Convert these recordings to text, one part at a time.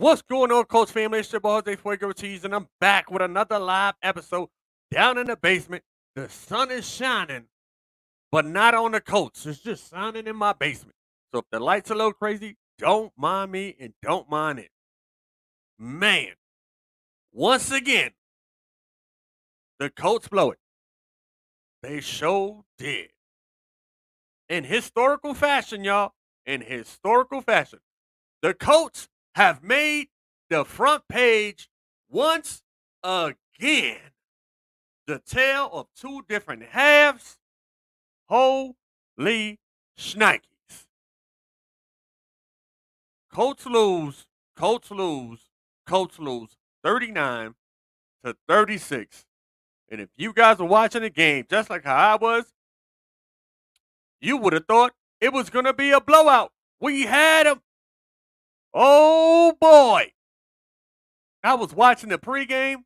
What's going on, Colts family? It's your boy Jose Fuego Ortiz, and I'm back with another live episode down in the basement. The sun is shining, but not on the Colts. It's just shining in my basement. So if the lights are a little crazy, don't mind me and don't mind it. Man, once again, the Colts blow it. They sure did. In historical fashion, y'all. In historical fashion. The Colts have made the front page once again. The tale of two different halves. Holy shnikes. Colts lose, Colts lose, Colts lose 39-36. And if you guys were watching the game just like how I was, you would have thought it was going to be a blowout. We had them. Oh boy. I was watching the pregame.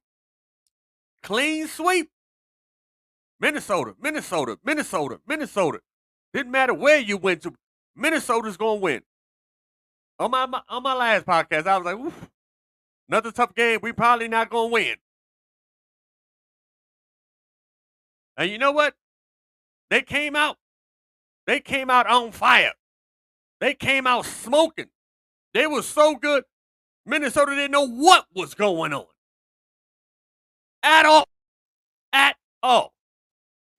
Clean sweep. Minnesota, Minnesota, Minnesota, Minnesota. Didn't matter where you went to. Minnesota's going to win. On my last podcast, I was like, oof, another tough game. We probably not going to win. And you know what? They came out. They came out on fire. They came out smoking. They were so good. Minnesota didn't know what was going on. At all. At all.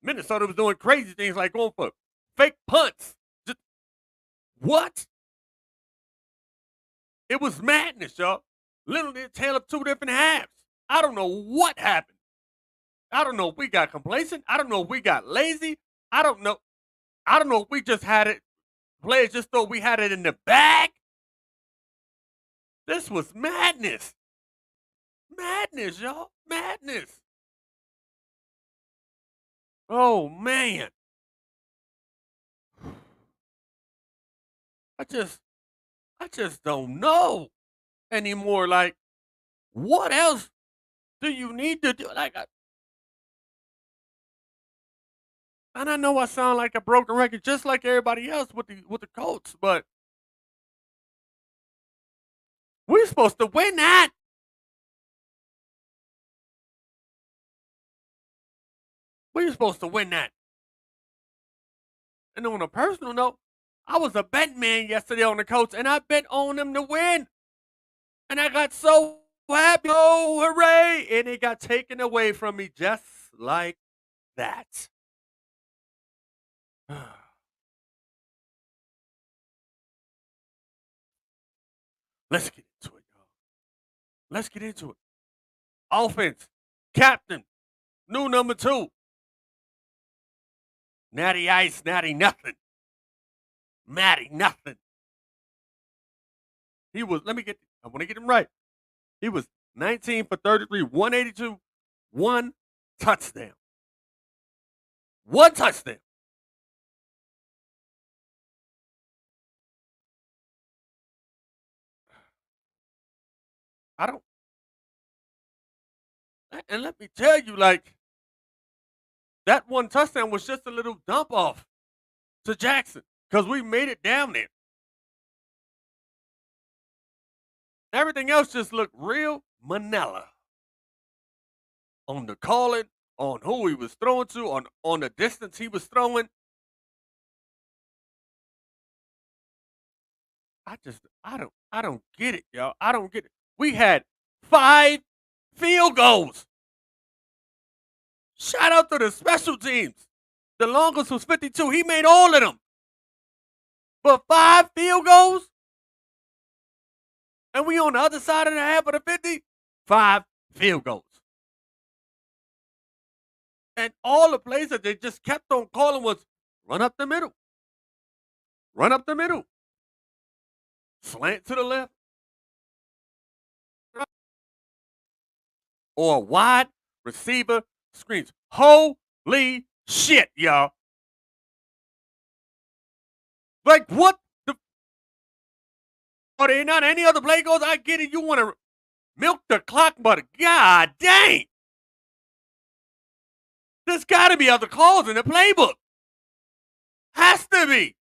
Minnesota was doing crazy things like going for fake punts. Just, what? It was madness, y'all. Literally a tale of two different halves. I don't know what happened. I don't know if we got complacent. I don't know if we got lazy. I don't know. I don't know if we just had it. Players just thought we had it in the bag. This was madness. Madness, y'all. Madness. Oh, man. I just don't know anymore. Like, what else do you need to do? Like, and I know I sound like a broken record, just like everybody else with the Colts, but we're supposed to win that. We're supposed to win that. And on a personal note, I was a bet man yesterday on the Colts, and I bet on them to win. And I got so happy. Oh, hooray! And it got taken away from me just like that. Let's get into it, y'all. Let's get into it. Offense, captain, new number 2. Natty Ice, Natty nothing. Matty nothing. He was, I want to get him right. He was 19 for 33, 182, 1 touchdown. 1 touchdown. I don't, and let me tell you, like, that 1 touchdown was just a little dump off to Jackson because we made it down there. Everything else just looked real Manila on the calling, on who he was throwing to, on the distance he was throwing. I don't get it, y'all. I don't get it. We had 5 field goals. Shout out to the special teams. The longest was 52. He made all of them. But 5 field goals? And we on the other side of the half of the 50? 5 field goals. And all the plays that they just kept on calling was run up the middle. Run up the middle. Slant to the left. Or wide receiver screens. Holy shit, y'all. Like, what the? Are there not any other play goals? I get it. You want to milk the clock, but god dang. There's got to be other calls in the playbook. Has to be.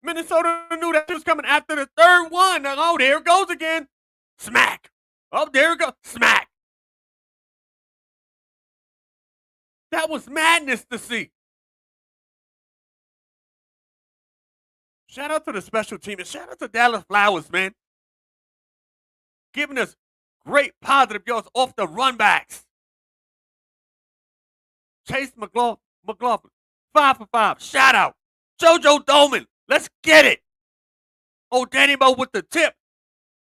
Minnesota knew that was coming after the third one. Like, oh, there it goes again. Smack. Oh, there it goes. Smack. That was madness to see. Shout out to the special team and shout out to Dallas Flowers, man. Giving us great positive yards off the runbacks. Chase McLaughlin, 5 for 5. Shout out. JoJo Doman, let's get it. Oh, Danny Mo with the tip.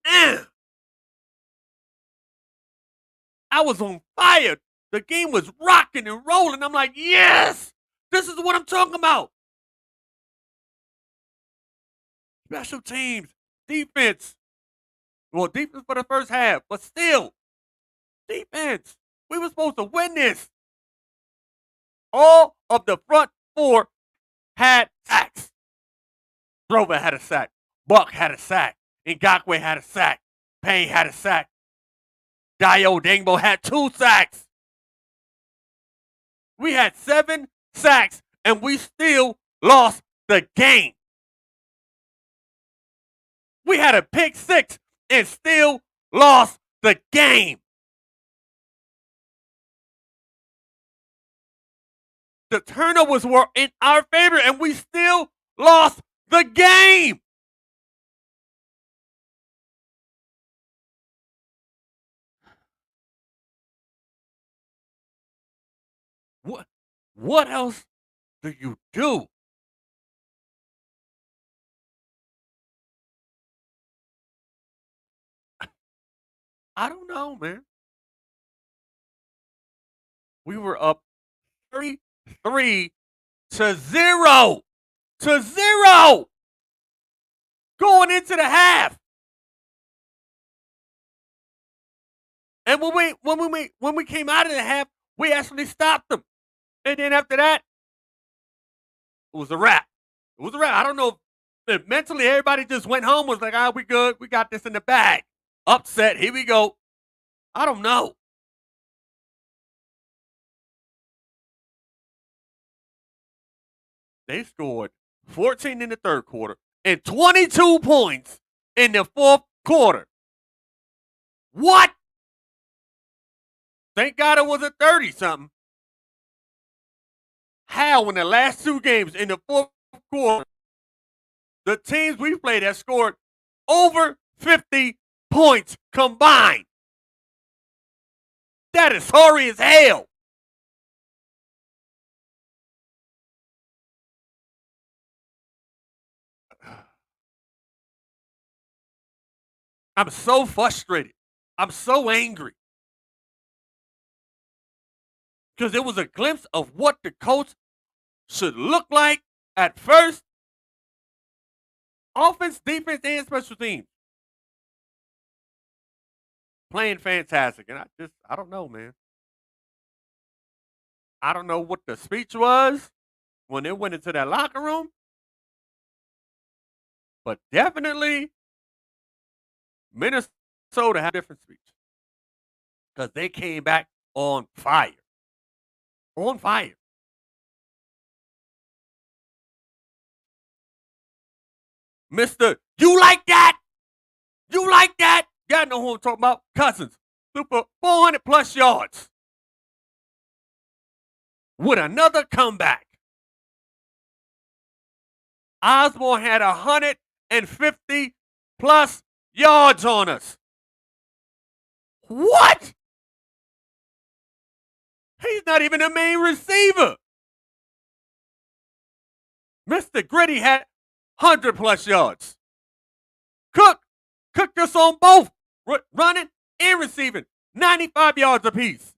I was on fire. The game was rocking and rolling. I'm like, yes, this is what I'm talking about. Special teams, defense. Well, defense for the first half, but still, defense. We were supposed to win this. All of the front four had sacks. Grover had a sack. Buck had a sack. Ngakoue had a sack. Payne had a sack. Dio Dangbo had 2 sacks. We had 7 sacks, and we still lost the game. We had a pick 6 and still lost the game. The turnovers were in our favor, and we still lost the game. What else do you do? I don't know, man. We were up 33 to 0 going into the half. And when we came out of the half, we actually stopped them. And then after that, it was a wrap. It was a wrap. I don't know if mentally everybody just went home, was like, ah, we good. We got this in the bag. Upset. Here we go. I don't know. They scored 14 in the third quarter and 22 points in the fourth quarter. What? Thank God it was a 30-something. How in the last 2 games in the fourth quarter, the teams we played have scored over 50 points combined? That is sorry as hell. I'm so frustrated. I'm so angry. Because it was a glimpse of what the Colts should look like at first. Offense, defense, and special teams. Playing fantastic. And I don't know, man. I don't know what the speech was when they went into that locker room. But definitely, Minnesota had a different speech. Because they came back on fire. On fire. Mister, you like that? You like that? Y'all know who I'm talking about. Cousins. Super 400 plus yards. With another comeback. Osborne had 150 plus yards on us. What? He's not even a main receiver. Mr. Gritty had 100 plus yards. Cooked us on both running and receiving. 95 yards apiece.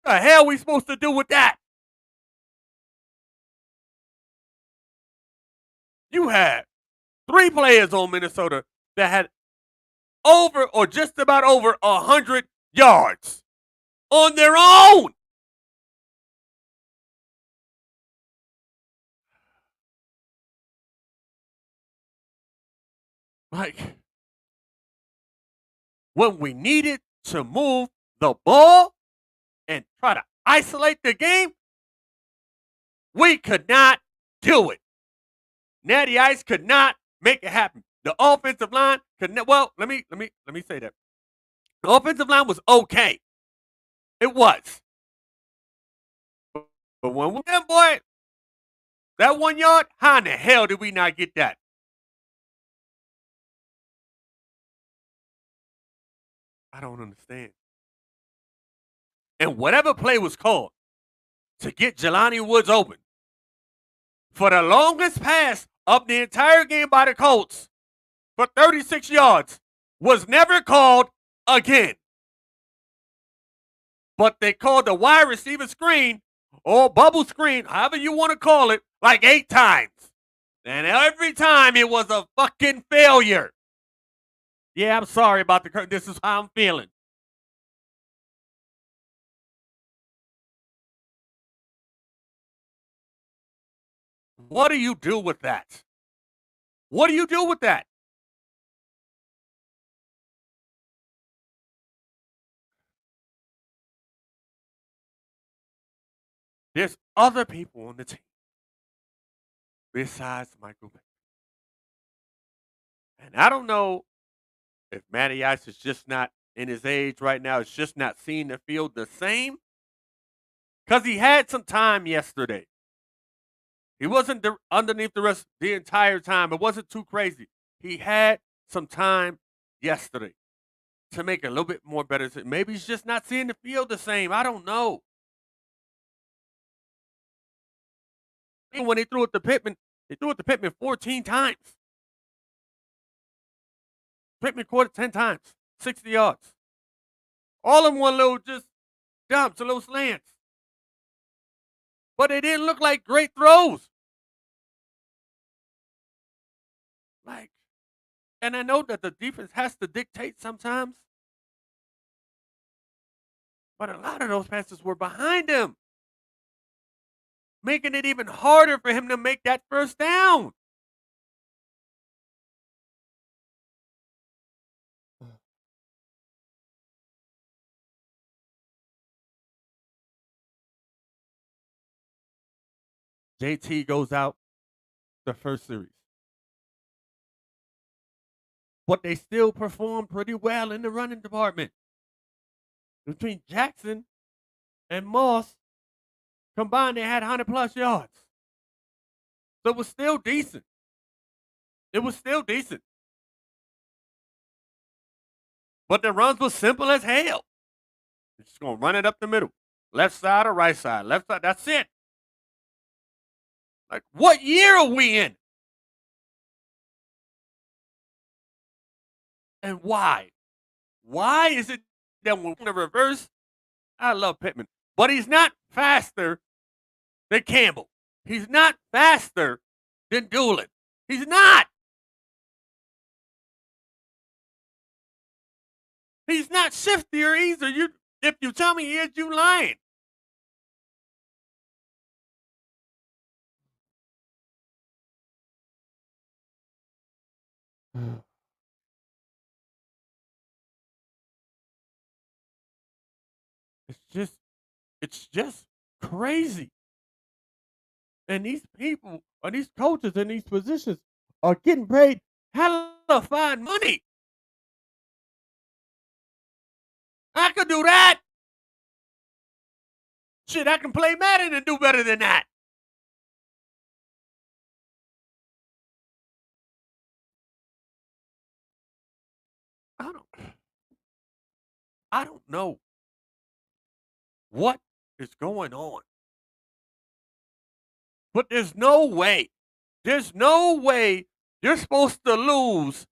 What the hell are we supposed to do with that? You had 3 players on Minnesota that had over or just about over 100 yards on their own. Like, when we needed to move the ball and try to isolate the game, we could not do it. Natty Ice could not make it happen. The offensive line could not. Well, let me say that the offensive line was okay. It was, but when we boy that 1 yard, how in the hell did we not get that? I don't understand. And whatever play was called to get Jelani Woods open for the longest pass of the entire game by the Colts for 36 yards was never called again. But they called the wide receiver screen or bubble screen, however you want to call it, like 8 times. And every time it was a fucking failure. Yeah, I'm sorry about the curtain. This is how I'm feeling. What do you do with that? What do you do with that? There's other people on the team besides Michael Vick. And I don't know if Matty Ice is just not in his age right now, is just not seeing the field the same. Because he had some time yesterday. He wasn't underneath the rest the entire time. It wasn't too crazy. He had some time yesterday to make a little bit more better. Maybe he's just not seeing the field the same. I don't know. And when he threw it to Pittman, 14 times. Pittman caught it 10 times, 60 yards. All in one little just dumps, a little slants. But they didn't look like great throws. Like, and I know that the defense has to dictate sometimes. But a lot of those passes were behind him, making it even harder for him to make that first down. JT goes out the first series. But they still perform pretty well in the running department. Between Jackson and Moss combined, they had 100+ yards. So it was still decent. It was still decent. But the runs were simple as hell. They're just going to run it up the middle. Left side or right side. Left side. That's it. Like, what year are we in? And why? Why is it that when we're in reverse, I love Pittman, but he's not faster than Campbell. He's not faster than Doolin. He's not. He's not shiftier either. If you tell me he is, you lying. It's just crazy. And these people, or these coaches in these positions, are getting paid hella fine money. I could do that. Shit, I can play Madden and do better than that. I don't I don't know what is going on. But there's no way you're supposed to lose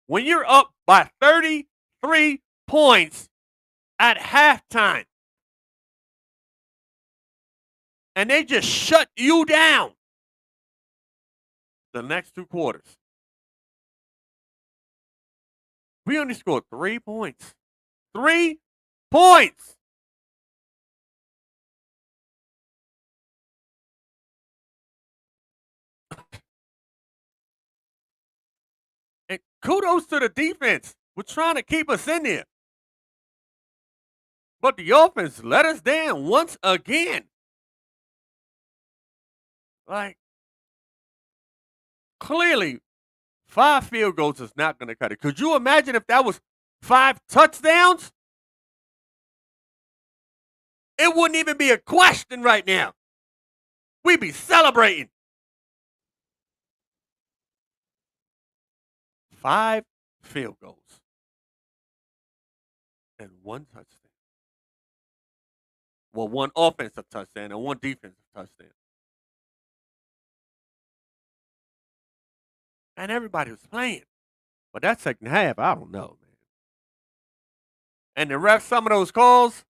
when you're up by 33 points at halftime. And they just shut you down the next 2 quarters. We only scored 3 points. 3 points. And kudos to the defense. We're trying to keep us in there. But the offense let us down once again. Like, clearly 5 field goals is not going to cut it. Could you imagine if that was 5 touchdowns? It wouldn't even be a question right now. We'd be celebrating. 5 field goals and 1 touchdown. Well, 1 offensive touchdown and 1 defensive touchdown. And everybody was playing. But that second half, I don't know, man. And the ref, some of those calls,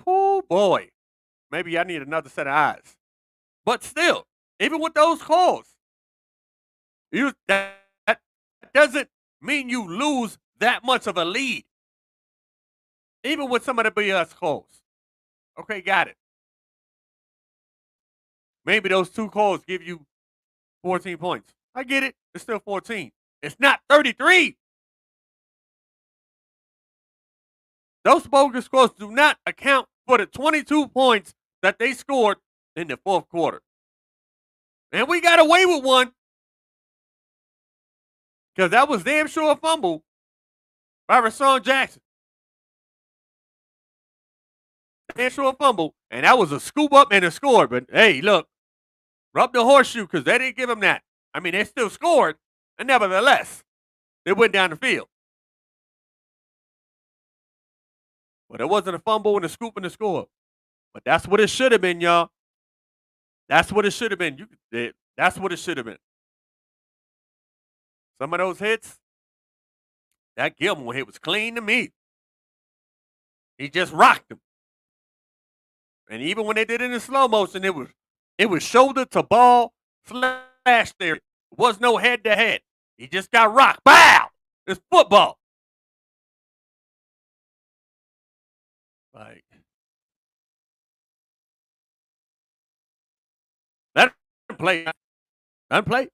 oh boy, maybe I need another set of eyes. But still, even with those calls, that doesn't mean you lose that much of a lead. Even with some of the BS calls. Okay, got it. Maybe those 2 calls give you 14 points. I get it. It's still 14. It's not 33. Those bogus scores do not account for the 22 points that they scored in the 4th quarter. And we got away with one. Because that was damn sure a fumble by Rashawn Jackson. Damn sure a fumble. And that was a scoop up and a score. But hey, look, rub the horseshoe because they didn't give him that. I mean, they still scored. And nevertheless, they went down the field. But it wasn't a fumble and a scoop and a score. But that's what it should have been, y'all. That's what it should have been. That's what it should have been. Some of those hits, that Gilmore hit was clean to me. He just rocked him. And even when they did it in slow motion, it was shoulder to ball slash there. It was no head to head. He just got rocked. Bow! It's football. Like, let him play. Let him play.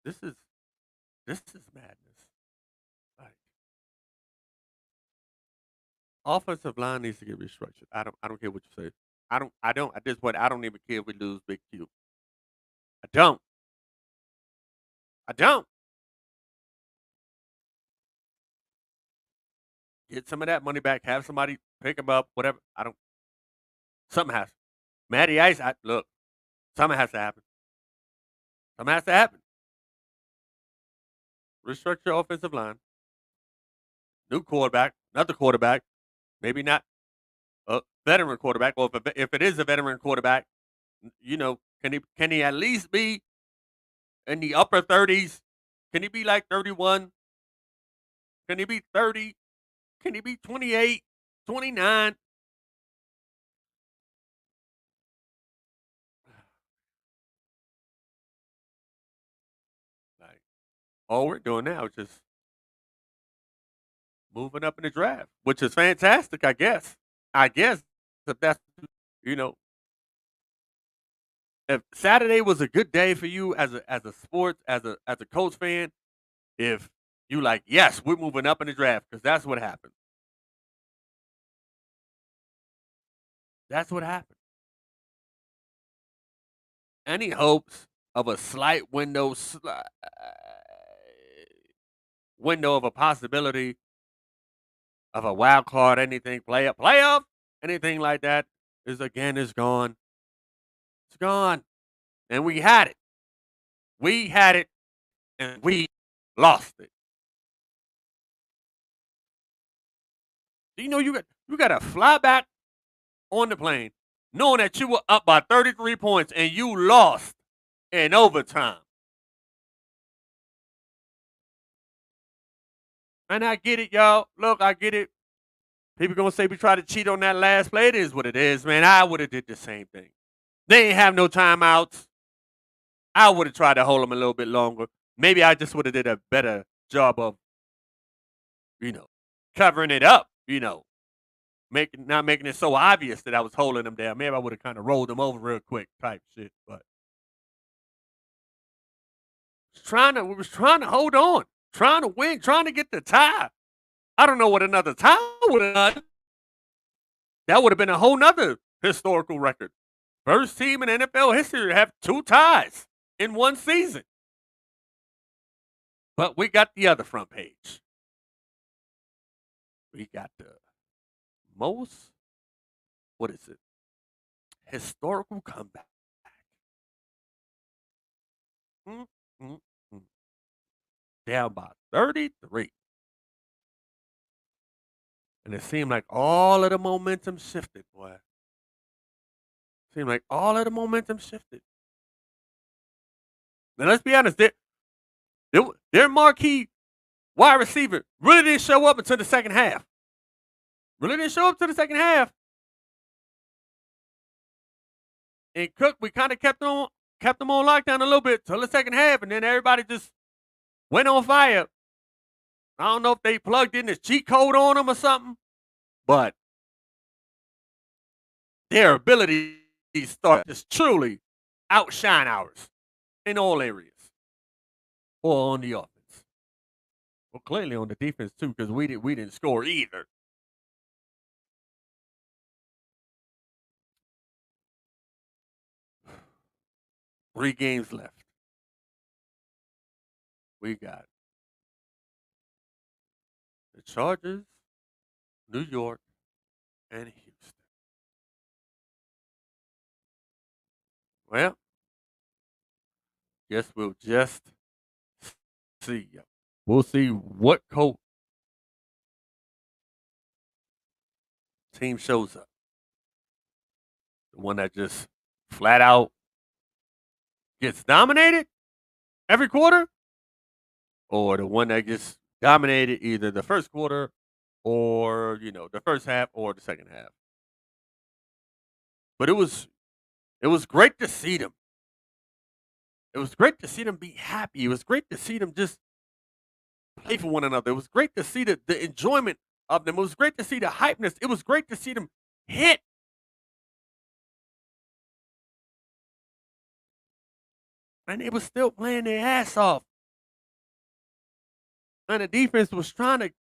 This is madness. Like, offensive line needs to get restructured. I don't care what you say. At this point I don't even care if we lose Big Q. I don't. I don't. Get some of that money back. Have somebody pick him up. Whatever. I don't. Something has. Matty Ice. Look. Something has to happen. Something has to happen. Restructure offensive line. New quarterback. Another quarterback. Maybe not a veteran quarterback. Or if it is a veteran quarterback, you know, can he at least be in the upper 30s? Can he be like 31? Can he be 30? Can he be 28, 29? Like, all we're doing now is just moving up in the draft, which is fantastic, I guess. I guess if that's, you know, if Saturday was a good day for you as a sports as a Colts fan, if you like, yes, we're moving up in the draft because that's what happened. That's what happened. Any hopes of a slight window of a possibility of a wild card, anything, playoff, anything like that is gone. It's gone. And we had it. We had it and we lost it. You know, you got to fly back on the plane knowing that you were up by 33 points and you lost in overtime. And I get it, y'all. Look, I get it. People gonna say we try to cheat on that last play. It is what it is, man. I would have did the same thing. They ain't have no timeouts. I would have tried to hold them a little bit longer. Maybe I just would have did a better job of, you know, covering it up, you know, not making it so obvious that I was holding them down. Maybe I would have kind of rolled them over real quick type shit. But we was trying to hold on, trying to win, trying to get the tie. I don't know what another tie would have done. That would have been a whole nother historical record. First team in NFL history to have 2 ties in one season. But we got the other front page. We got the most, what is it? Historical comeback. Mm, mm, mm. Down by 33. And it seemed like all of the momentum shifted, boy. Seemed like all of the momentum shifted. Now let's be honest, their marquee wide receiver really didn't show up until the second half. Really didn't show up until the second half. And Cook, we kind of kept him on lockdown a little bit till the second half, and then everybody just went on fire. I don't know if they plugged in this cheat code on him or something, but their ability start just truly outshine ours in all areas or on the offense. Well, clearly on the defense too, because we didn't score either. Three games left. We got the Chargers, New York, and Houston. Well, guess we'll just see. We'll see what coach team shows up. The one that just flat out gets dominated every quarter, or the one that gets dominated either the first quarter or the first half or the second half. But it was great to see them. It was great to see them be happy. It was great to see them just play for one another. It was great to see the enjoyment of them. It was great to see the hypeness. It was great to see them hit. And they was still playing their ass off. And the defense was trying to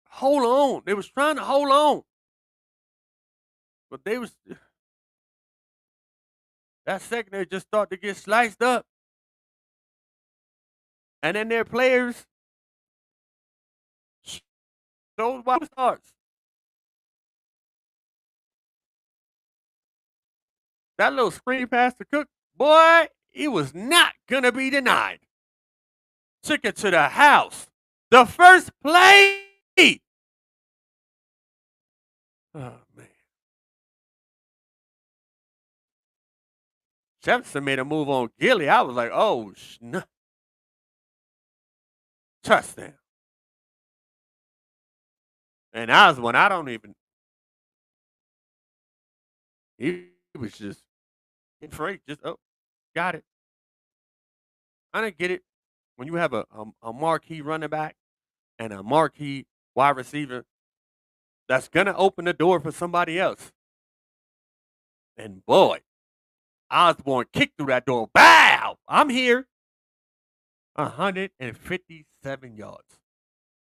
hold on. They was trying to hold on. But that secondary just started to get sliced up. And then their players showed why it starts. That little screen pass to Cook, boy, he was not gonna be denied. Took it to the house. The first play. Oh man. Jefferson made a move on Gilly. I was like, oh, touchdown. And I was one, I don't even. He was just getting free. Just, oh, got it. I didn't get it. When you have a marquee running back and a marquee wide receiver, that's going to open the door for somebody else. And boy, Osborne kicked through that door. Bow! I'm here. 157 yards.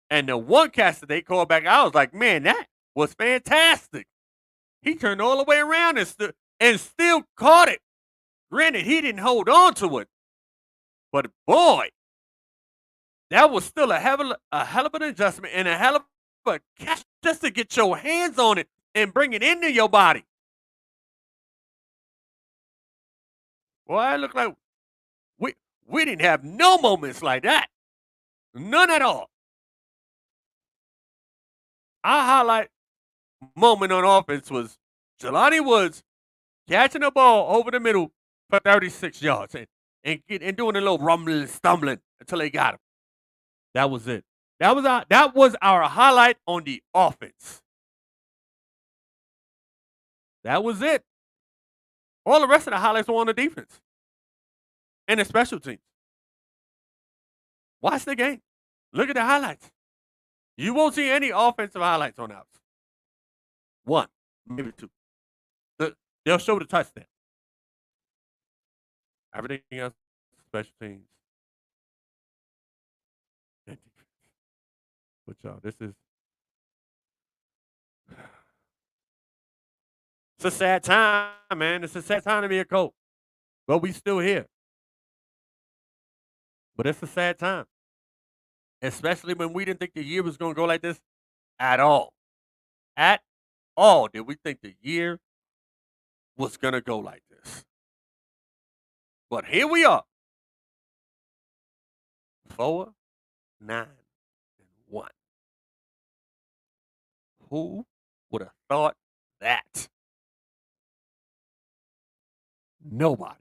And the one catch that they called back, I was like, man, that was fantastic. He turned all the way around and still caught it. Granted, he didn't hold on to it. But boy, that was still a hell of an adjustment and a hell of a catch just to get your hands on it and bring it into your body. Boy, it looked like we didn't have no moments like that. None at all. Our highlight moment on offense was Jelani Woods catching the ball over the middle for 36 yards and doing a little rumbling, stumbling until they got him. That was it. That was our highlight on the offense. That was it. All the rest of the highlights were on the defense and the special teams. Watch the game. Look at the highlights. You won't see any offensive highlights on ours. One, maybe two. They'll show the touchdown. Everything else, special teams. And defense. But y'all, this is It's a sad time, man. It's a sad time to be a Colt, but we still here. But it's a sad time, especially when we didn't think the year was gonna go like this at all. At all did we think the year was gonna go like this. But here we are, 4, 9, and 1. Who would have thought that? Nobody.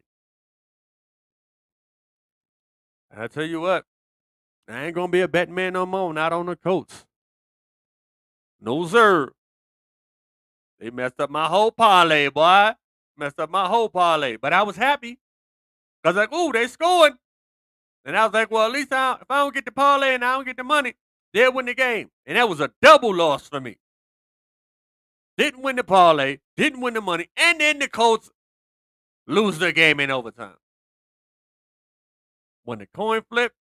I tell you what, I ain't gonna be a betting man no more. Not on the Colts. No sir. They messed up my whole parlay, boy. Messed up my whole parlay. But I was happy because like, ooh, they scoring. And I was like, well, at least if I don't get the parlay and I don't get the money, they'll win the game. And that was a double loss for me. Didn't win the parlay, didn't win the money, and then the Colts lose the game in overtime. When the coin flipped,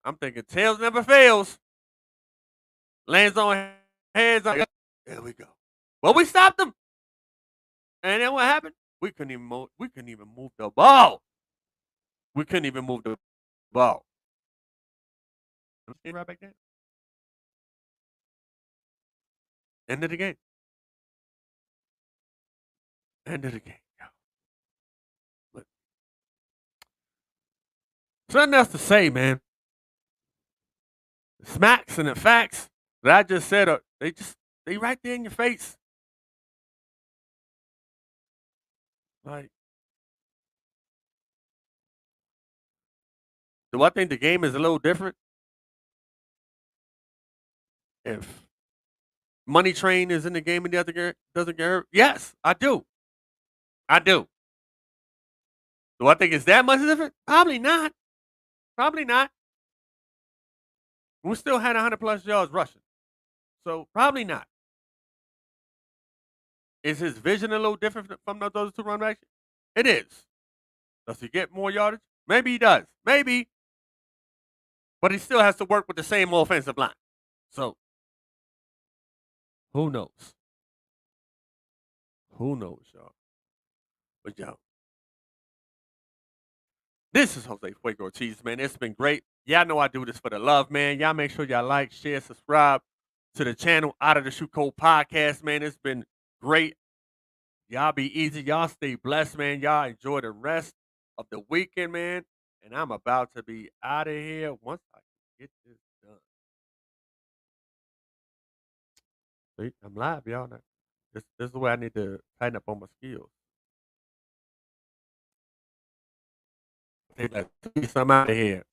I'm thinking tails never fails. Lands on heads. There we go. Well, we stopped them. And then what happened? We couldn't even move. We couldn't even move the ball. We couldn't even move the ball. Right back there. End of the game. End of the game. But something else to say, man. The smacks and the facts that I just said are they right there in your face. Like, do I think the game is a little different? If Money Train is in the game and the other guy doesn't get hurt? Yes, I do. I do. Do I think it's that much different? Probably not. Probably not. We still had 100 plus yards rushing. So probably not. Is his vision a little different from those two run backs? It is. Does he get more yardage? Maybe he does. Maybe. But he still has to work with the same offensive line. So who knows? Who knows, y'all? But y'all, this is Jose Fuego Ortiz, man. It's been great. Y'all know I do this for the love, man. Y'all make sure y'all like, share, subscribe to the channel Out of the Shoe Code podcast, man. It's been great. Y'all be easy. Y'all stay blessed, man. Y'all enjoy the rest of the weekend, man. And I'm about to be out of here once I get this done. See, I'm live, y'all. Now. This is where I need to tighten up on my skills. Hey, let's get some out of here.